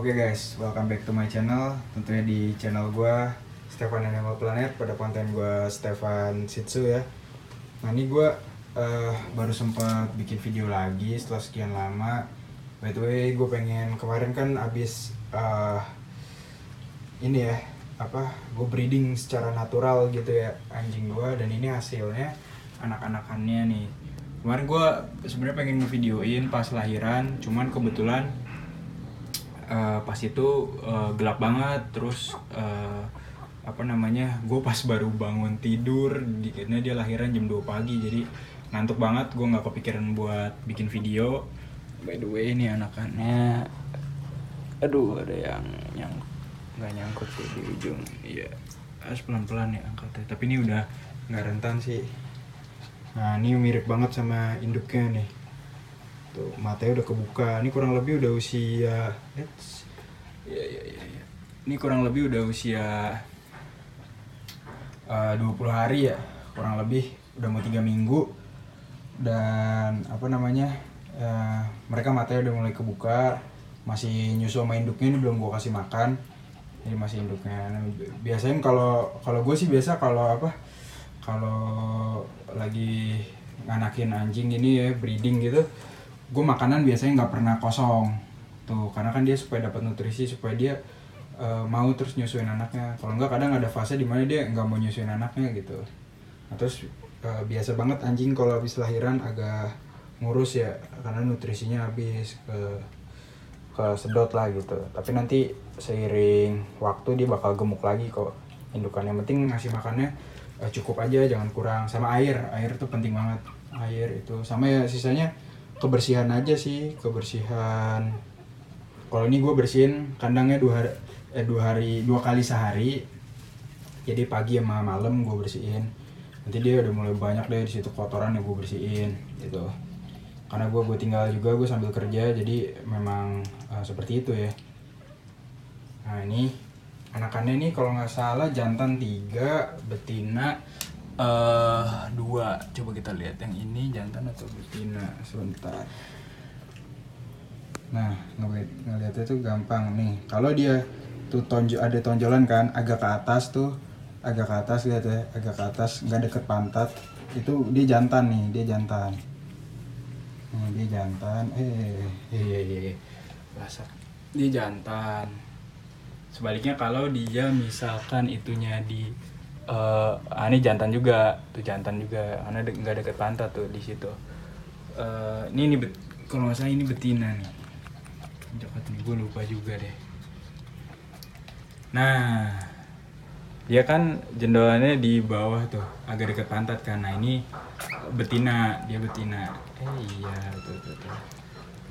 Oke guys, welcome back to my channel. Tentunya di channel gue Stefan Animal Planet, pada konten gue Stefan Shih ya. Nah ini gue baru sempat bikin video lagi setelah sekian lama. By the way, gue pengen kemarin kan abis ini ya, gue breeding secara natural gitu ya anjing gue, dan ini hasilnya anak-anakannya nih. Kemarin gue sebenarnya pengen ngevideoin pas lahiran, cuman kebetulan pas itu gelap banget, terus gue pas baru bangun tidur, dikitnya dia lahiran jam 2 pagi, jadi ngantuk banget, gue nggak kepikiran buat bikin video. By the way, ini anakannya, aduh ada yang nggak nyangkut sih di ujung, iya harus pelan-pelan ya angkatnya, tapi ini udah nggak rentan sih. Nah ini mirip banget sama induknya nih. Tuh, matanya udah kebuka. Ini kurang lebih udah usia Ini kurang lebih udah usia 20 hari ya. Kurang lebih udah mau 3 minggu. Dan mereka matanya udah mulai kebuka. Masih nyusu sama induknya, ini belum gua kasih makan. Jadi masih induknya. Biasanya kalau gue sih biasa kalau lagi nganakin anjing ini ya, breeding gitu, gue makanan biasanya nggak pernah kosong tuh, karena kan dia supaya dapat nutrisi, supaya dia mau terus nyusuin anaknya. Kalau nggak kadang ada fase dimana dia nggak mau nyusuin anaknya gitu. Nah, terus biasa banget anjing kalau habis lahiran agak ngurus ya, karena nutrisinya habis ke sedot lah gitu. Tapi nanti seiring waktu dia bakal gemuk lagi kok indukan. Yang penting ngasih makannya cukup aja, jangan kurang. Sama air tuh penting banget. Air itu sama ya, sisanya kebersihan aja sih, kebersihan. Kalau ini gue bersihin kandangnya 2 kali sehari. Jadi pagi sama malam gue bersihin. Nanti dia udah mulai banyak deh di situ kotoran yang gue bersihin gitu. Karena gue tinggal juga, gue sambil kerja, jadi memang seperti itu ya. Nah ini anakannya nih kalau nggak salah jantan 3, betina 2. Coba kita lihat yang ini jantan atau betina sebentar. Nah ngeliatnya tuh gampang nih. Kalau dia tuh ada tonjolan kan agak ke atas lihat ya, agak ke atas, nggak deket pantat, itu dia jantan nih, dia jantan. Dia jantan. Basah. Dia jantan. Sebaliknya kalau dia misalkan itunya di ini jantan juga, karena nggak deket pantat tuh di situ. Ini kalau nggak salah ini betina nih. Jokat nih, gue lupa juga deh. Nah, dia kan jendolannya di bawah tuh, agak deket pantat kan. Nah ini betina, dia betina. Iya betul.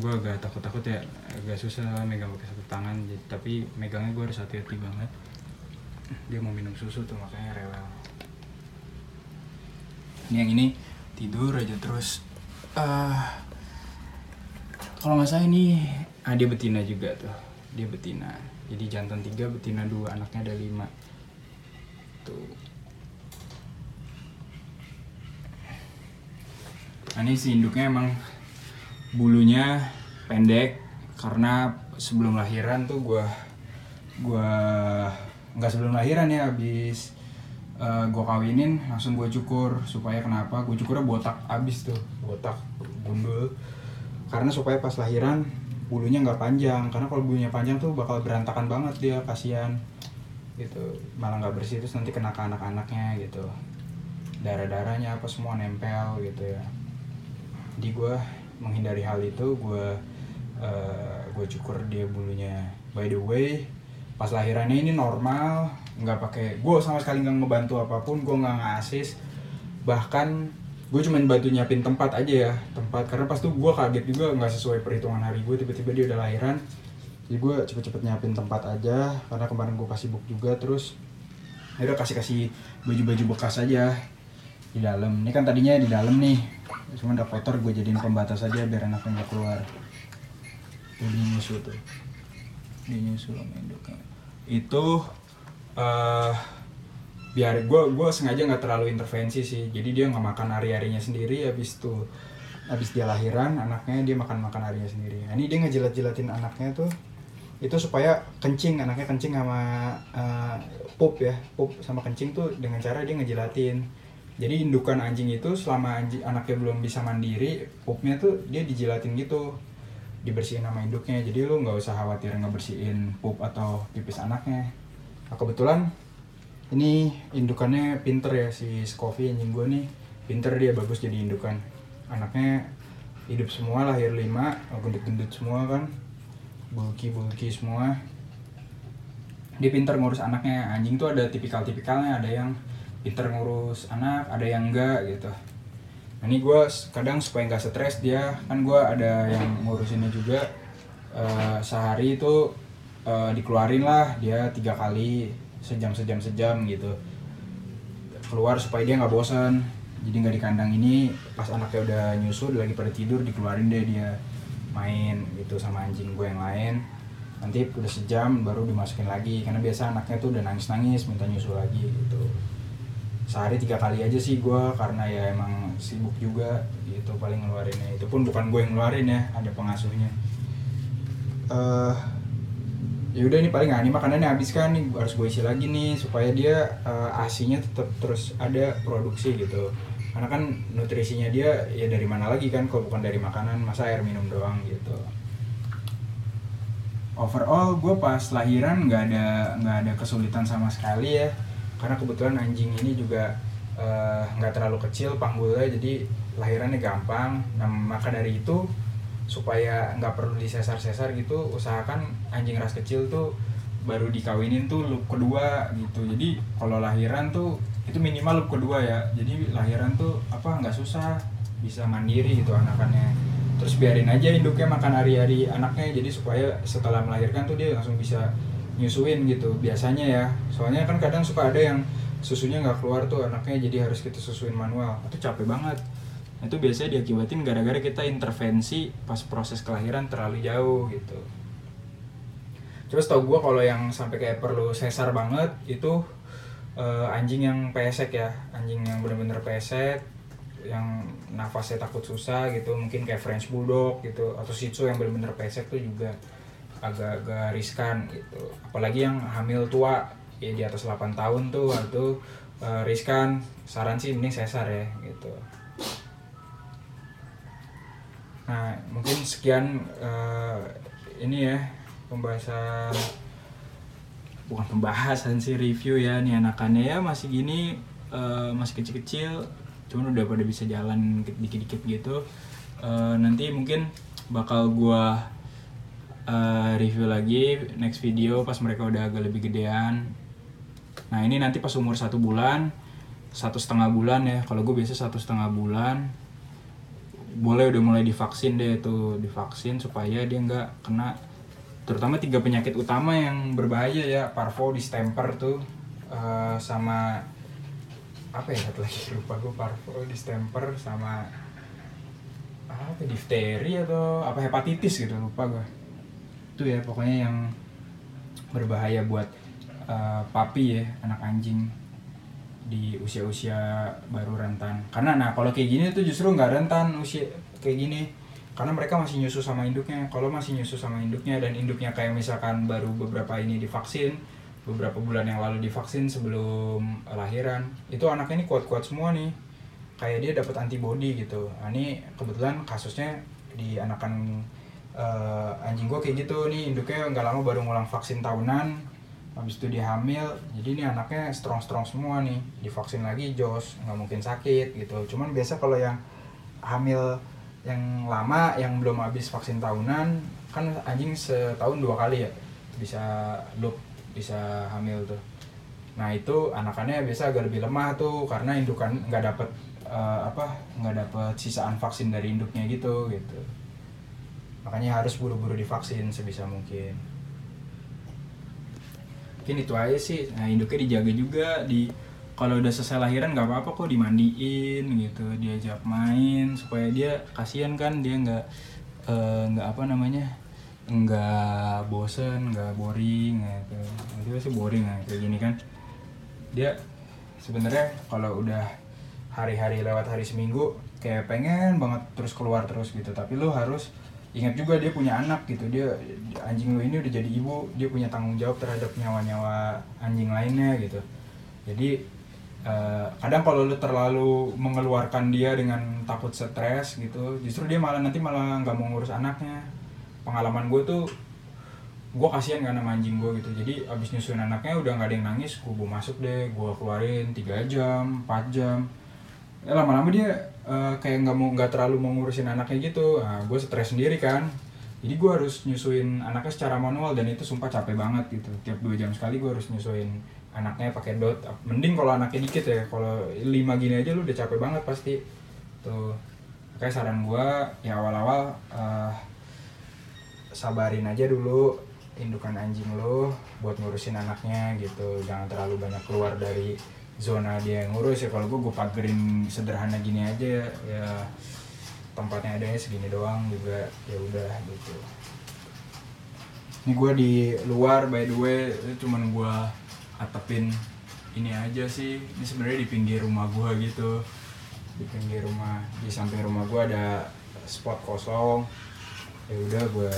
Gue agak takut ya, agak susah megang pakai satu tangan, tapi megangnya gue harus hati-hati banget. Dia mau minum susu tuh, makanya rewel. Ini yang ini tidur aja terus. Kalau nggak salah ini dia betina juga tuh, dia betina. Jadi jantan 3, betina 2, anaknya ada 5 tuh. Nah, ini si induknya emang bulunya pendek, karena sebelum lahiran tuh gua nggak sebelum lahiran ya, habis gue kawinin langsung gue cukur. Supaya kenapa? Gue cukurnya botak abis tuh, botak gundul, karena supaya pas lahiran bulunya nggak panjang. Karena kalau bulunya panjang tuh bakal berantakan banget dia, kasihan gitu, malah nggak bersih, terus nanti kena ke anak-anaknya gitu, darah-darahnya apa semua nempel gitu ya. Jadi gue menghindari hal itu, gue cukur dia bulunya. By the way, pas lahirannya ini normal, nggak pakai, gue sama sekali nggak ngebantu apapun, gue nggak nge-assist, bahkan gue cuma bantu nyiapin tempat aja ya, karena pas tuh gue kaget juga, nggak sesuai perhitungan hari gue, tiba-tiba dia udah lahiran. Jadi gue cepet-cepet nyiapin tempat aja, karena kemarin gue sibuk juga. Terus udah kasih baju-baju bekas aja di dalam. Ini kan tadinya di dalam nih, cuma udah kotor, gue jadiin pembatas aja biar anaknya nggak keluar. Tuh dia nyusu sama induknya itu. Biar gue sengaja nggak terlalu intervensi sih, jadi dia nggak makan ari-arinya sendiri. Habis dia lahiran, anaknya dia makan arinya sendiri. Nah, ini dia ngejilat-jilatin anaknya tuh, itu supaya kencing, anaknya kencing sama pup sama kencing tuh dengan cara dia ngejilatin. Jadi indukan anjing itu selama anaknya belum bisa mandiri, pupnya tuh dia dijilatin gitu, dibersihin sama induknya. Jadi lu nggak usah khawatir ngebersihin pup atau pipis anaknya. Nah, kebetulan ini indukannya pinter ya, si Scovy anjing gue nih pinter, dia bagus jadi indukan. Anaknya hidup semua, lahir 5, gendut-gendut semua kan, bulky semua. Dia pinter ngurus anaknya. Anjing tuh ada tipikal-tipikalnya, ada yang pinter ngurus anak, ada yang enggak gitu. Nah, ini gue kadang supaya nggak stres dia, kan gue ada yang ngurusinnya juga. Sehari itu dikeluarin lah dia 3 kali, sejam gitu keluar supaya dia nggak bosan. Jadi nggak di kandang ini, pas anaknya udah nyusu lagi pada tidur, dikeluarin deh dia main gitu sama anjing gue yang lain. Nanti udah sejam baru dimasukin lagi, karena biasa anaknya tuh udah nangis minta nyusu lagi gitu. Sehari 3 kali aja sih gue, karena ya emang sibuk juga gitu paling ngeluarinnya. Itu pun bukan gue yang ngeluarin ya, ada pengasuhnya. Ya udah, ini paling ini makanannya habis kan, nih harus gue isi lagi nih supaya dia ASI-nya tetap terus ada produksi gitu. Karena kan nutrisinya dia ya dari mana lagi kan kalau bukan dari makanan, masa air minum doang gitu. Overall gue pas lahiran nggak ada kesulitan sama sekali ya, karena kebetulan anjing ini juga nggak terlalu kecil panggulnya, jadi lahirannya gampang. Nah, maka dari itu supaya nggak perlu disesar-sesar gitu, usahakan anjing ras kecil tuh baru dikawinin tuh loop kedua gitu. Jadi kalau lahiran tuh itu minimal loop kedua ya, jadi lahiran tuh nggak susah, bisa mandiri gitu anakannya. Terus biarin aja induknya makan hari-hari anaknya, jadi supaya setelah melahirkan tuh dia langsung bisa nyusuin gitu biasanya ya. Soalnya kan kadang suka ada yang susunya nggak keluar tuh anaknya, jadi harus kita susuin manual, itu capek banget. Itu biasanya diakibatin gara-gara kita intervensi pas proses kelahiran terlalu jauh gitu. Terus tau gue kalau yang sampai kayak perlu sesar banget itu anjing yang pesek ya, anjing yang bener-bener pesek, yang nafasnya takut susah gitu, mungkin kayak French Bulldog gitu, atau Shih Tzu yang bener-bener pesek tuh juga agak riskan gitu. Apalagi yang hamil tua ya di atas 8 tahun tuh, itu riskan. Saran sih mending sesar ya gitu. Nah, mungkin sekian ini ya pembahasan sih, review ya. Nih anakannya ya masih gini, masih kecil-kecil, cuman udah pada bisa jalan dikit-dikit gitu. Nanti mungkin bakal gua review lagi next video pas mereka udah agak lebih gedean. Nah, ini nanti pas umur 1 bulan, 1,5 bulan ya. Kalau gue biasa 1,5 bulan boleh udah mulai divaksin deh tuh, divaksin supaya dia nggak kena terutama 3 penyakit utama yang berbahaya ya, parvo, distemper tuh, sama apa ya satu lagi lupa gue, parvo, distemper sama difteri atau hepatitis gitu, lupa gue. Itu ya pokoknya yang berbahaya buat papi ya, anak anjing di usia-usia baru rentan. Karena kalau kayak gini tuh justru nggak rentan usia kayak gini, karena mereka masih nyusu sama induknya. Kalau masih nyusu sama induknya dan induknya kayak misalkan baru beberapa ini divaksin, beberapa bulan yang lalu divaksin sebelum lahiran, itu anaknya ini kuat-kuat semua nih, kayak dia dapat antibody gitu. Nah, ini kebetulan kasusnya di anakan anjing gue kayak gitu nih, induknya nggak lama baru ngulang vaksin tahunan, habis itu dia hamil, jadi ini anaknya strong semua nih, divaksin lagi jos, nggak mungkin sakit gitu. Cuman biasa kalau yang hamil yang lama, yang belum habis vaksin tahunan, kan anjing setahun 2 kali ya bisa loop, bisa hamil tuh. Nah, itu anakannya biasa agak lebih lemah tuh, karena indukan nggak dapet sisaan vaksin dari induknya gitu. Makanya harus buru-buru divaksin sebisa mungkin. Mungkin itu aja sih. Nah, induknya dijaga juga, kalau udah selesai lahiran nggak apa-apa kok dimandiin gitu, diajak main, supaya dia kasihan kan, dia nggak nggak bosen, nggak boring gitu. Nanti pasti boring kayak gini kan. Dia sebenarnya kalau udah hari-hari lewat hari seminggu kayak pengen banget terus keluar terus gitu, tapi lu harus ingat juga dia punya anak gitu, dia anjing lu ini udah jadi ibu, dia punya tanggung jawab terhadap nyawa-nyawa anjing lainnya gitu. Jadi kadang kalau lu terlalu mengeluarkan dia dengan takut stres gitu, justru dia malah nggak mau ngurus anaknya. Pengalaman gue tuh, gue kasihan kan sama anjing gue gitu, jadi abis nyusuin anaknya udah nggak ada yang nangis, gue bawa masuk deh, gue keluarin 3 jam 4 jam, ya lama-lama dia kayak nggak terlalu mau ngurusin anaknya gitu. Nah, gue stres sendiri kan, jadi gue harus nyusuin anaknya secara manual, dan itu sumpah capek banget gitu. Tiap 2 jam sekali gue harus nyusuin anaknya pakai dot. Mending kalau anaknya dikit ya, kalau 5 gini aja lu udah capek banget pasti tuh. Kayak saran gue ya awal-awal sabarin aja dulu indukan anjing lo buat ngurusin anaknya gitu, jangan terlalu banyak keluar dari zona dia yang ngurus ya. Kalau gue pagerin sederhana gini aja ya, tempatnya adanya segini doang juga, ya udah gitu. Ini gue di luar by the way, cuman gue atepin ini aja sih. Ini sebenarnya di pinggir rumah gue gitu, di pinggir rumah, di samping rumah gue ada spot kosong. Ya udah gue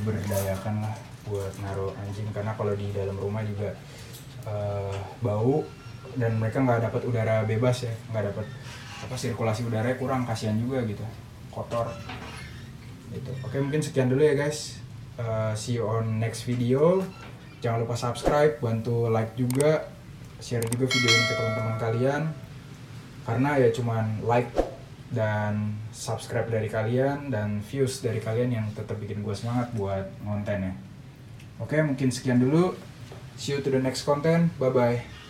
berdayakan lah buat naruh anjing, karena kalau di dalam rumah juga bau dan mereka nggak dapat udara bebas ya, nggak dapat sirkulasi udaranya kurang, kasihan juga gitu, kotor gitu. Oke, mungkin sekian dulu ya guys. See you on next video. Jangan lupa subscribe, bantu like juga, share juga video ini ke teman-teman kalian, karena ya cuman like dan subscribe dari kalian dan views dari kalian yang tetap bikin gue semangat buat ngonten ya. Oke, mungkin sekian dulu. See you to the next content. Bye bye.